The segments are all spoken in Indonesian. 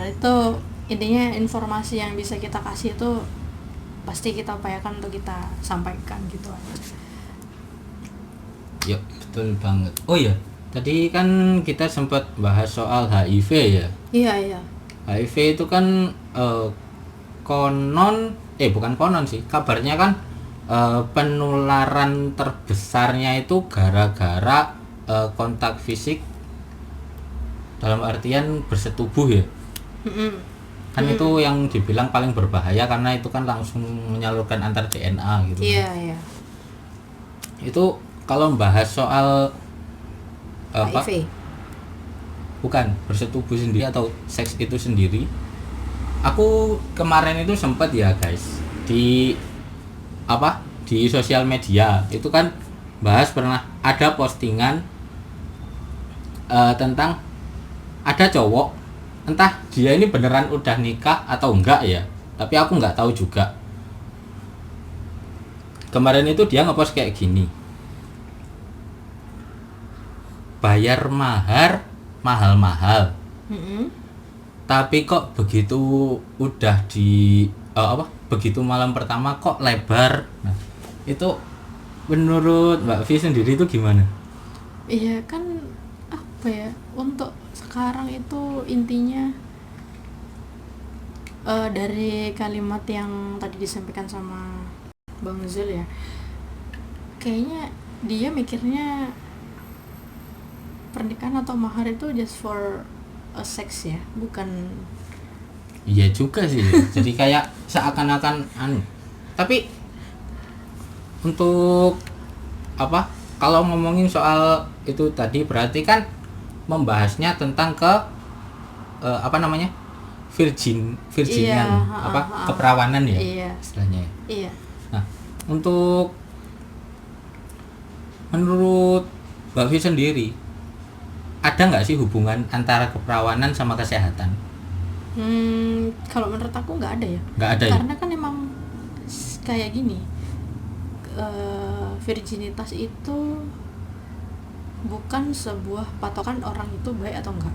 itu intinya informasi yang bisa kita kasih itu pasti kita upayakan untuk kita sampaikan gitu aja. Ya betul banget. Oh iya, tadi kan kita sempat bahas soal HIV ya. Iya. HIV itu kan bukan konon sih, kabarnya kan penularan terbesarnya itu gara-gara kontak fisik, dalam artian bersetubuh ya. Kan itu yang dibilang paling berbahaya karena itu kan langsung menyalurkan antar DNA gitu. Iya. Itu kalau membahas soal HIV. Bukan bersetubuh sendiri atau seks itu sendiri. Aku kemarin itu sempat ya guys di sosial media itu kan bahas, pernah ada postingan tentang ada cowok, entah dia ini beneran udah nikah atau enggak ya, tapi aku nggak tahu juga. Kemarin itu dia ngepost kayak gini, bayar mahal-mahal, tapi kok begitu udah begitu malam pertama kok lebar. Nah, itu menurut Mbak Vi sendiri itu gimana? Iya kan, apa ya, untuk sekarang itu intinya dari kalimat yang tadi disampaikan sama Bang Zul ya, kayaknya dia mikirnya pernikahan atau mahar itu just for a sex ya, bukan. Iya juga sih. Jadi kayak seakan-akan tapi untuk kalau ngomongin soal itu tadi berarti kan membahasnya tentang virginan, keperawanan ya, iya, istilahnya. Iya. Nah, untuk menurut Mbak Vi sendiri, ada nggak sih hubungan antara keperawanan sama kesehatan? Kalau menurut aku nggak ada ya. Nggak ada. Karena kan emang kayak gini, virginitas itu bukan sebuah patokan orang itu baik atau enggak.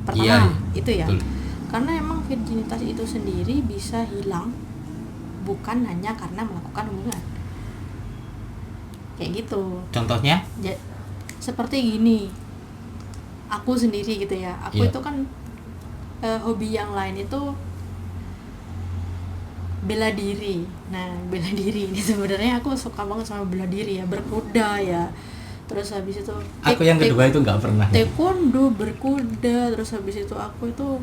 Pertama, iya, itu ya. Betul. Karena emang virginitas itu sendiri bisa hilang bukan hanya karena melakukan hubungan. Kayak gitu. Contohnya? Seperti gini. Aku sendiri gitu ya. Aku itu kan hobi yang lain itu bela diri. Nah, bela diri ini sebenarnya aku suka banget sama bela diri ya, berkuda ya. Terus habis itu aku yang kedua itu nggak pernah. Taekwondo, berkuda. Terus habis itu aku itu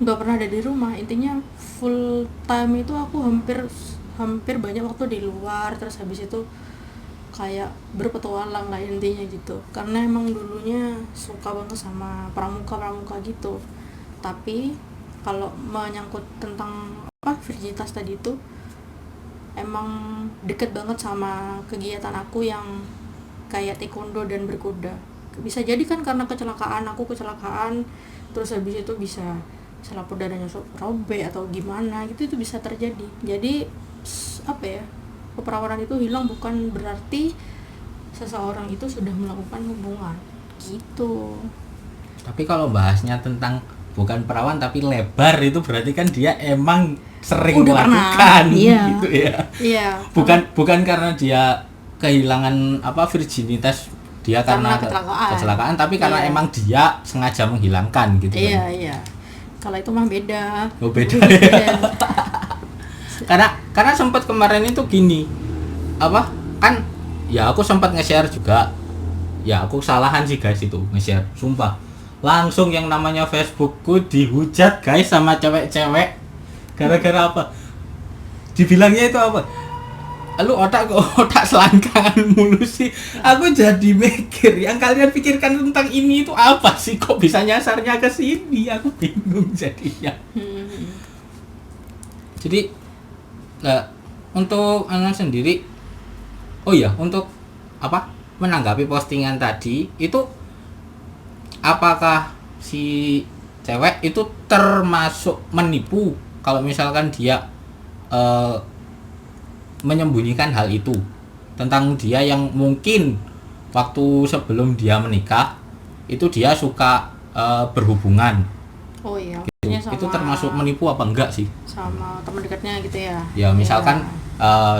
nggak pernah ada di rumah. Intinya full time itu aku hampir banyak waktu di luar. Terus habis itu kayak berpetualang lah intinya gitu. Karena emang dulunya suka banget sama pramuka gitu. Tapi kalau menyangkut tentang virginitas tadi itu emang deket banget sama kegiatan aku yang kayak taekwondo dan berkuda. Bisa jadi kan karena aku kecelakaan terus habis itu bisa selaput dadanya robek atau gimana gitu, itu bisa terjadi. Jadi keperawanan itu hilang bukan berarti seseorang itu sudah melakukan hubungan gitu. Tapi kalau bahasnya tentang bukan perawan tapi lebar, itu berarti kan dia emang sering melakukan gitu ya. Iya. Bukan karena dia kehilangan virginitas dia karena kecelakaan, tapi karena emang dia sengaja menghilangkan gitu. Iya. Kalau itu mah beda. Oh, beda. karena sempat kemarin itu gini. Kan ya aku sempat nge-share juga. Ya aku kesalahan sih guys itu nge-share, sumpah. Langsung yang namanya Facebookku dihujat guys sama cewek-cewek. Gara-gara apa? Dibilangnya itu apa? Lu otak selangkangan mulu sih. Aku jadi mikir, yang kalian pikirkan tentang ini itu apa sih? Kok bisa nyasarnya ke sini? Aku bingung jadinya. Jadi untuk anak sendiri, untuk menanggapi postingan tadi itu, apakah si cewek itu termasuk menipu kalau misalkan dia menyembunyikan hal itu tentang dia yang mungkin waktu sebelum dia menikah itu dia suka berhubungan. Oh iya. Itu termasuk menipu apa enggak sih? sama teman dekatnya gitu ya. Ya misalkan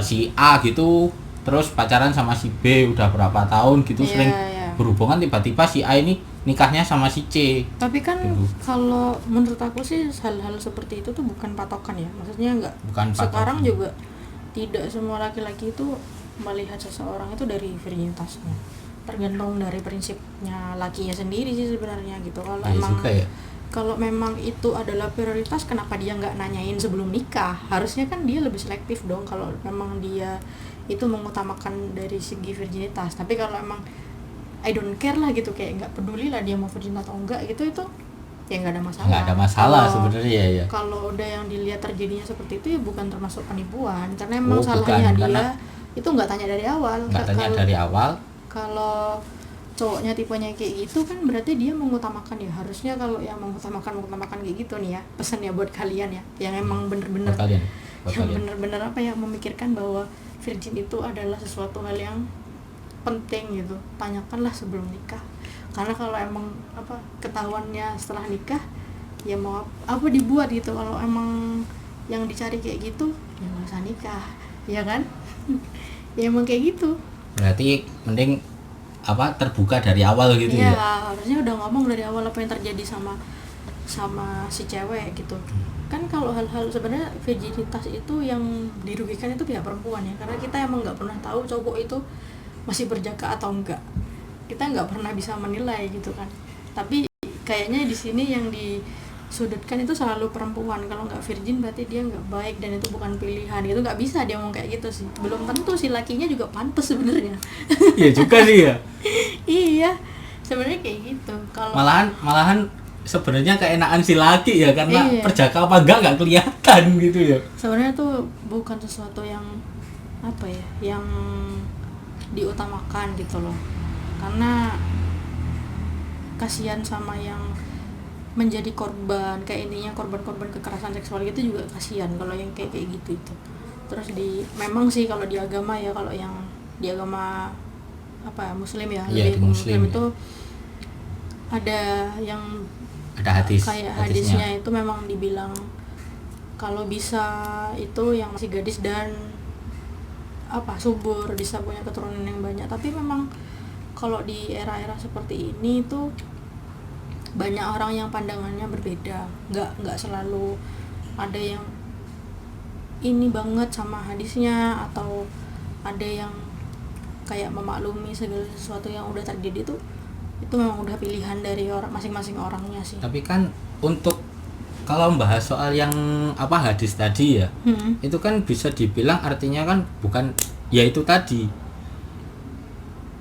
si A gitu terus pacaran sama si B udah berapa tahun gitu, Iya, sering iya. berhubungan, tiba-tiba si A ini nikahnya sama si C. Tapi kan Gitu. kalau menurut aku sih hal-hal seperti itu tuh bukan patokan ya. Maksudnya enggak. Bukan Sekarang patokan. juga tidak semua laki-laki itu melihat seseorang itu dari virginitasnya. Tergantung dari prinsipnya lakinya sendiri sih sebenarnya gitu. Kalau Ya emang juga ya. kalau memang itu adalah prioritas, kenapa dia nggak nanyain sebelum nikah? Harusnya kan dia lebih selektif dong kalau memang dia itu mengutamakan dari segi virginitas. Tapi kalau emang I don't care lah gitu, kayak nggak peduli lah dia mau virgin atau enggak gitu, itu ya nggak ada masalah. Nggak ada masalah Kalau- sebenarnya ya. Kalau udah yang dilihat terjadinya seperti itu ya bukan termasuk penipuan, karena emang Oh, salahnya bukan, dia karena- itu nggak tanya dari awal. Nggak tanya Kalau- dari awal. kalau cowoknya tipenya kayak gitu kan berarti dia mengutamakan ya, harusnya kalau yang mengutamakan kayak gitu nih ya, pesannya buat kalian ya yang emang bener-bener Buat kalian. Buat yang kalian. bener-bener apa ya, memikirkan bahwa virgin itu adalah sesuatu hal yang penting gitu, tanyakanlah sebelum nikah. Karena kalau emang apa ketahuannya setelah nikah ya mau apa dibuat gitu, kalau emang yang dicari kayak gitu ya nggak usah nikah, ya kan? Ya emang kayak gitu. Berarti mending apa terbuka dari awal gitu Iya, ya. harusnya udah ngomong dari awal apa yang terjadi sama si cewek gitu. Kan kalau hal-hal sebenarnya virginitas itu yang dirugikan itu pihak perempuan ya, karena kita emang nggak pernah tahu cowok itu masih berjaka atau enggak. Kita nggak pernah bisa menilai gitu kan. Tapi kayaknya di sini yang disudutkan itu selalu perempuan. Kalau nggak virgin berarti dia nggak baik dan itu bukan pilihan gitu. Nggak bisa dia ngomong kayak gitu sih. Belum tentu si lakinya juga pantas sebenarnya. Iya juga sih ya. Iya, sebenarnya kayak gitu. Kalau Malahan sebenarnya keenakan si laki ya, karena Iya. perjaka apa enggak kelihatan gitu ya. sebenarnya tuh bukan sesuatu yang apa ya, yang diutamakan gitu loh. Karena kasihan sama yang menjadi korban, kayak intinya korban-korban kekerasan seksual gitu juga kasihan kalau yang kayak gitu itu. Terus memang sih kalau di agama ya, kalau yang di agama apa muslim ya, Iya, lebih di ke muslim ya. itu ada yang Ada hadis. kayak hadisnya. hadisnya itu memang dibilang kalau bisa itu yang masih gadis dan apa subur, bisa punya keturunan yang banyak. Tapi memang kalau di era-era seperti ini tuh banyak orang yang pandangannya berbeda, nggak selalu ada yang ini banget sama hadisnya, atau ada yang kayak memaklumi segala sesuatu yang udah terjadi tuh. Itu memang udah pilihan dari orang masing-masing orangnya sih. Tapi kan untuk kalau membahas soal yang apa hadis tadi ya, itu kan bisa dibilang artinya kan bukan ya itu tadi,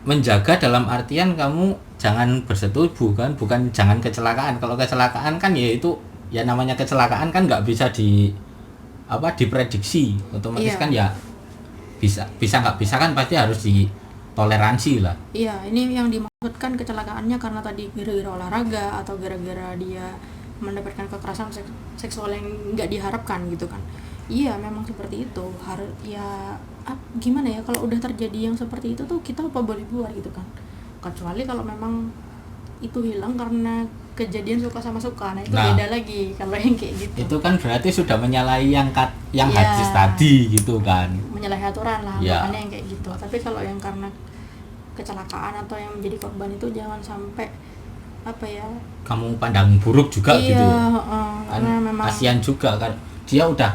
menjaga dalam artian kamu jangan bersetubuh kan, bukan jangan kecelakaan. Kalau kecelakaan kan ya itu ya namanya kecelakaan kan nggak bisa diprediksi, otomatis Iya. kan ya bisa nggak bisa kan pasti harus ditoleransi lah. Iya, ini yang dimaksudkan kecelakaannya karena tadi gara-gara olahraga atau gara-gara dia mendapatkan kekerasan seksual yang nggak diharapkan gitu kan. Iya, memang seperti itu. Gimana ya, kalau udah terjadi yang seperti itu tuh kita apa boleh buat gitu kan. Kecuali kalau memang itu hilang karena kejadian suka sama suka, nah itu Nah, beda lagi kalau yang kayak gitu. Itu kan berarti sudah menyalahi yang Iya. hadis tadi gitu kan. Menyalahi aturan lah, Iya. makanya yang kayak gitu. Tapi kalau yang karena kecelakaan atau yang menjadi korban itu jangan sampai apa ya, Kamu pandang buruk juga iya, gitu. Kan karena memang kasihan juga kan, dia udah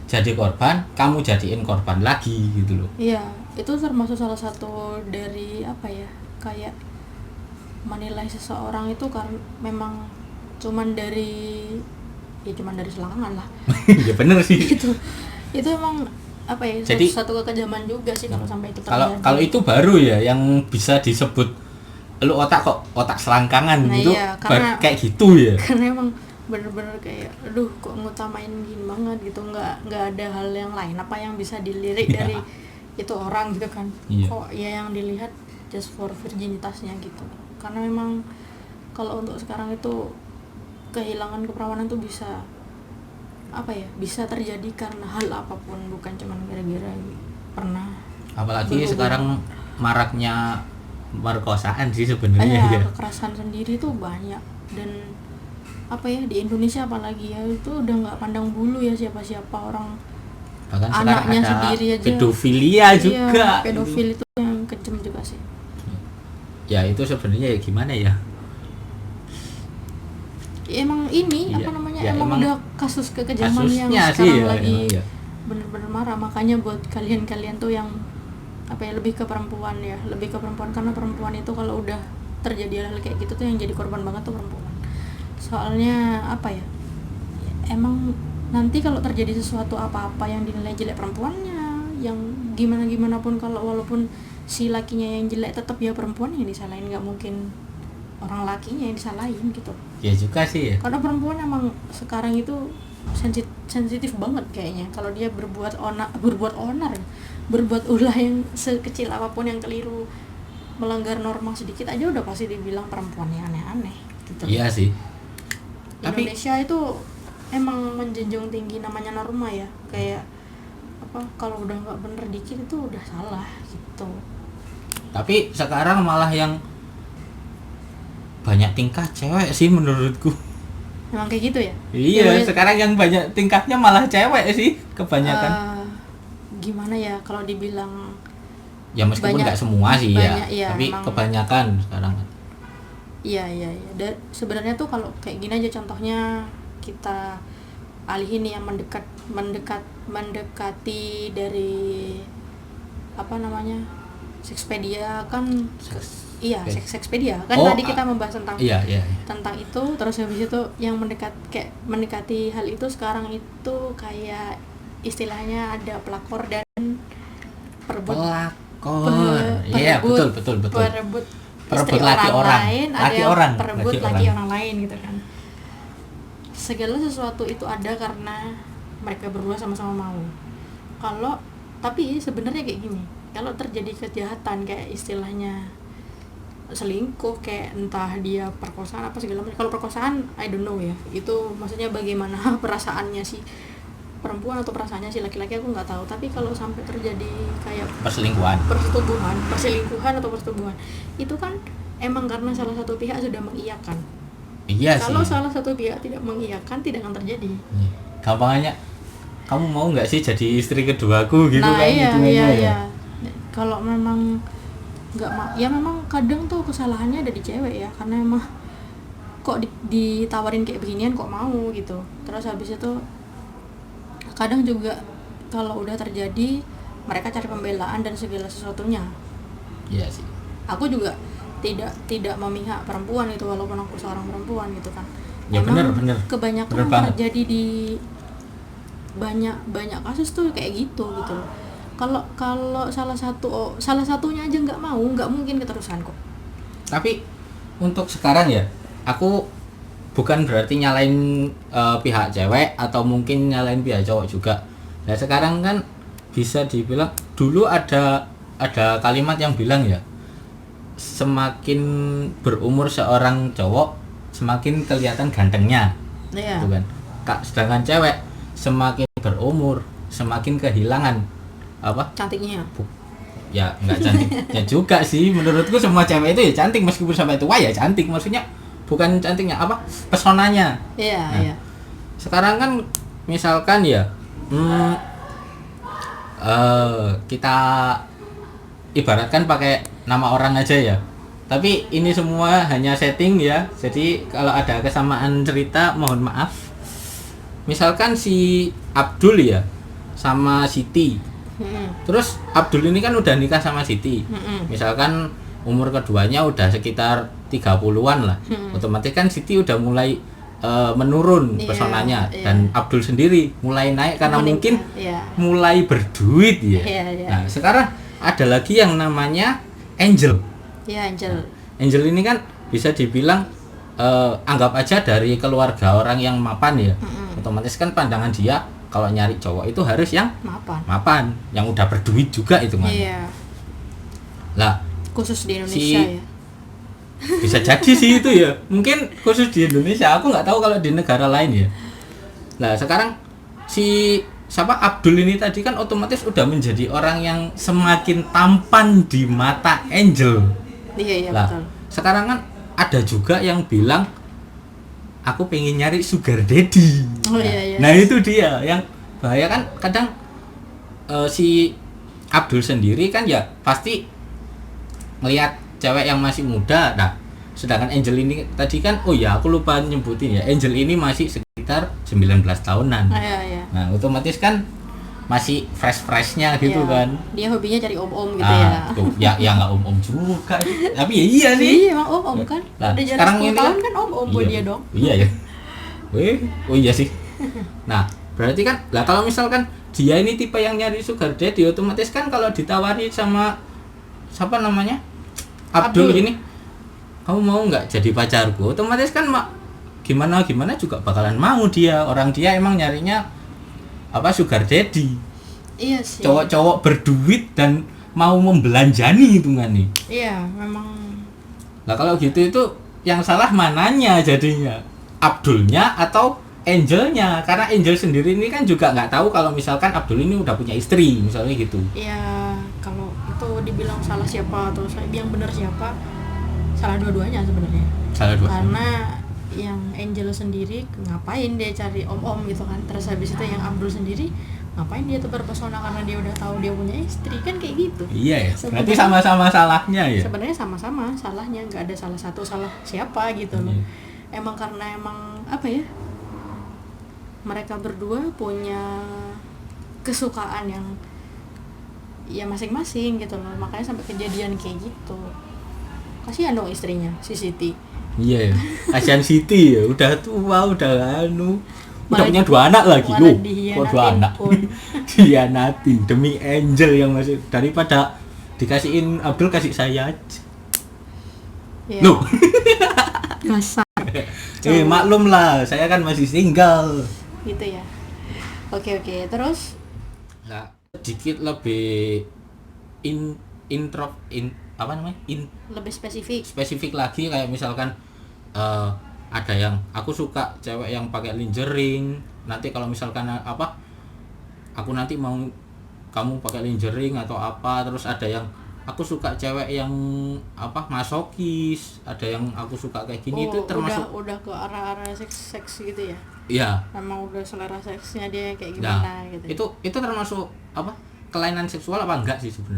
jadi korban, kamu jadiin korban lagi gitu loh. iya, itu termasuk salah satu dari apa ya, kayak menilai seseorang itu karena memang cuman dari selangkangan lah. Ya bener sih. itu emang apa ya, Jadi, satu kekejaman juga sih kalau sampai itu Kalau terjadi. kalau itu baru ya yang bisa disebut lu otak selangkangan Nah, gitu. iya, karena- Kayak gitu ya. Karena emang bener-bener kayak aduh kok ngutamain gini banget gitu, nggak ada hal yang lain apa yang bisa dilirik Iya. dari itu orang gitu kan. Iya. Kok ya yang dilihat just for virginitasnya gitu. Karena memang kalau untuk sekarang itu kehilangan keperawanan tuh bisa apa ya, bisa terjadi karena hal apapun, bukan cuma gara-gara pernah Apalagi berhubungan. sekarang maraknya merkosaan sih sebenarnya ya. kekerasan sendiri tuh banyak, dan apa ya, di Indonesia apalagi ya, itu udah nggak pandang bulu ya siapa-siapa orang, Bahkan sekarang anaknya ada sendiri aja. pedofilia juga. Iya, pedofil itu yang kejam juga sih. Ya itu sebenarnya ya gimana ya? Ya, emang ini Iya, apa namanya, ya emang emang udah kasus kekejaman yang kasusnya sih sekarang ya, lagi emang ya. bener-bener marah. Makanya buat kalian tuh yang apa ya, lebih ke perempuan ya, lebih ke perempuan, karena perempuan itu kalau udah terjadi hal kayak gitu tuh yang jadi korban banget tuh perempuan. Soalnya apa ya, emang nanti kalau terjadi sesuatu apa-apa yang dinilai jelek perempuannya, yang gimana pun, kalau walaupun si lakinya yang jelek, tetap ya perempuan yang disalahin, nggak mungkin orang lakinya yang disalahin gitu. Ya juga sih ya. Karena perempuan emang sekarang itu sensitif banget kayaknya. Kalau dia berbuat onar, berbuat ulah yang sekecil apapun yang keliru, melanggar norma sedikit aja udah pasti dibilang perempuan yang aneh-aneh gitu. Iya sih. Tapi Indonesia itu emang menjunjung tinggi namanya norma ya, kayak apa, kalau udah nggak bener dikit itu udah salah gitu. tapi sekarang malah yang banyak tingkah cewek sih menurutku. Emang kayak gitu ya? Iya, Ya, sekarang yang banyak tingkahnya malah cewek sih kebanyakan. Gimana ya kalau dibilang, Ya meskipun banyak- nggak semua sih banyak, ya, iya, tapi emang. kebanyakan sekarang. iya. Dan sebenarnya tuh kalau kayak gini aja contohnya, kita alihin yang mendekati dari apa namanya, Sexpedia kan. Iya, Sexpedia kan. Oh, tadi kita membahas tentang Iya. tentang itu, terus habis itu yang mendekati hal itu sekarang itu kayak istilahnya ada pelakor dan perebut Pelakor. Iya, betul. perebut Perebut istri laki orang. lain, ada Laki yang orang, perebut laki laki orang. orang lain gitu kan. Segala sesuatu itu ada karena mereka berdua sama-sama mau. Tapi sebenarnya kayak gini, kalau terjadi kejahatan kayak istilahnya selingkuh, kayak entah dia perkosaan apa segala macam. Kalau perkosaan I don't know ya, itu maksudnya bagaimana perasaannya si perempuan atau perasaannya si laki-laki aku nggak tahu. Tapi kalau sampai terjadi kayak Perselingkuhan. perselingkuhan atau persetubuhan, itu kan emang karena salah satu pihak sudah mengiyakan. Iya Kalau sih. salah satu pihak tidak mengiyakan, tidak akan terjadi. Gampangnya, kamu mau nggak sih jadi istri keduaku gitu Nah kan? iya. hitungannya ya. Kalau memang nggak ya memang kadang tuh kesalahannya ada di cewek ya, karena emang kok ditawarin kayak beginian kok mau gitu. Terus habis itu kadang juga kalau udah terjadi, mereka cari pembelaan dan segala sesuatunya. Iya sih. Aku juga tidak memihak perempuan itu, walaupun aku seorang perempuan gitu kan. Ya, Emang bener. kebanyakan Bener banget. terjadi di banyak kasus tuh kayak gitu. Kalau salah satunya aja nggak mau, nggak mungkin keterusan kok. Tapi untuk sekarang ya, aku bukan berarti nyalain pihak cewek atau mungkin nyalain pihak cowok juga. Nah sekarang kan bisa dibilang, dulu ada kalimat yang bilang ya, semakin berumur seorang cowok semakin kelihatan gantengnya, Iya. gitu kan. Sedangkan cewek semakin berumur semakin kehilangan apa? Cantiknya. Ya nggak cantiknya juga sih, menurutku semua cewek itu ya cantik, meskipun sampai tua ya cantik, maksudnya bukan cantiknya apa, pesonanya. Iya, Nah, iya. sekarang kan misalkan ya kita ibaratkan pakai nama orang aja ya, tapi ini semua hanya setting ya, jadi kalau ada kesamaan cerita mohon maaf. Misalkan si Abdul ya sama Siti, terus Abdul ini kan udah nikah sama Siti, misalkan umur keduanya udah sekitar 30-an lah, otomatis kan Siti udah mulai menurun Iya, pesonanya, iya. dan Abdul sendiri mulai naik karena Meningkat, mungkin iya. mulai berduit ya. Iya. Nah sekarang ada lagi yang namanya Angel. Iya, Angel. Angel ini kan bisa dibilang anggap aja dari keluarga orang yang mapan ya. Otomatis kan pandangan dia kalau nyari cowok itu harus yang mapan, yang udah berduit juga itu kan. Iya. Lah Khusus di Indonesia ya. bisa jadi sih itu ya, mungkin khusus di Indonesia, aku nggak tahu kalau di negara lain ya. Nah sekarang si siapa Abdul ini tadi kan otomatis udah menjadi orang yang semakin tampan di mata Angel. Iya, Lah betul. sekarang kan ada juga yang bilang aku pengen nyari sugar daddy. Oh, iya. Nah itu dia yang bahaya kan kadang si Abdul sendiri kan ya pasti ngelihat cewek yang masih muda. Nah sedangkan Angel ini tadi kan oh ya aku lupa nyebutin ya, Angel ini masih sekitar 19 tahunan. Iya. Nah otomatis kan masih fresh-freshnya gitu Iya. kan. Dia hobinya cari om-om gitu ya. Tuh, ya nggak om-om juga. Tapi ya iya sih. Iya, emang om-om kan. Nah, Udah jalan sekarang 10 ini tahun kan om-om buat iya, dia dong. Iya ya. Oh iya sih. Nah, berarti kan lah kalau misalkan dia ini tipe yang nyari sugar daddy, otomatis kan kalau ditawari sama siapa namanya? Abdul ini, kamu mau nggak jadi pacarku? Otomatis kan gimana juga bakalan mau dia. Orang dia emang nyarinya apa sugar daddy. Iya sih. Cowok-cowok berduit dan mau membelanjani hitungannya. Iya, memang. Nah kalau gitu itu yang salah mananya jadinya? Abdulnya atau Angelnya? Karena Angel sendiri ini kan juga nggak tahu kalau misalkan Abdul ini udah punya istri misalnya gitu. Iya, kalau itu dibilang salah siapa atau yang benar siapa, salah dua-duanya sebenarnya. Salah dua. Karena yang Angel sendiri ngapain dia cari om-om gitu kan, terus habis itu yang Abdul sendiri ngapain dia tuh berpesona karena dia udah tahu dia punya istri, kan kayak gitu. Iya ya. Berarti sama-sama salahnya ya. Sebenarnya sama-sama salahnya, nggak ada salah satu salah siapa gitu loh. Emang karena emang apa ya, mereka berdua punya kesukaan yang ya masing-masing gitu loh, makanya sampai kejadian kayak gitu. Kasihan dong istrinya si Siti. Iya ya. Asian City ya udah tua udah udah punya 2 anak lagi malah loh. Kok 2 dihianatin anak? pun. Dihianati demi Angel yang masih daripada dikasihin Abdul kasih saya aja. Ya, Loh. dasar Maklum lah, saya kan masih single. gitu ya. Oke, terus Nah, sedikit lebih apa namanya? lebih spesifik. Spesifik lagi kayak misalkan ada yang aku suka cewek yang pakai lingerie. Nanti kalau misalkan apa aku nanti mau kamu pakai lingerie atau apa, terus ada yang aku suka cewek yang apa masokis, ada yang aku suka kayak gini. Itu termasuk udah ke arah-arah seks gitu ya. Iya. Emang udah selera seksnya dia kayak gimana gitu. Itu termasuk apa kelainan seksual apa enggak sih sebenarnya?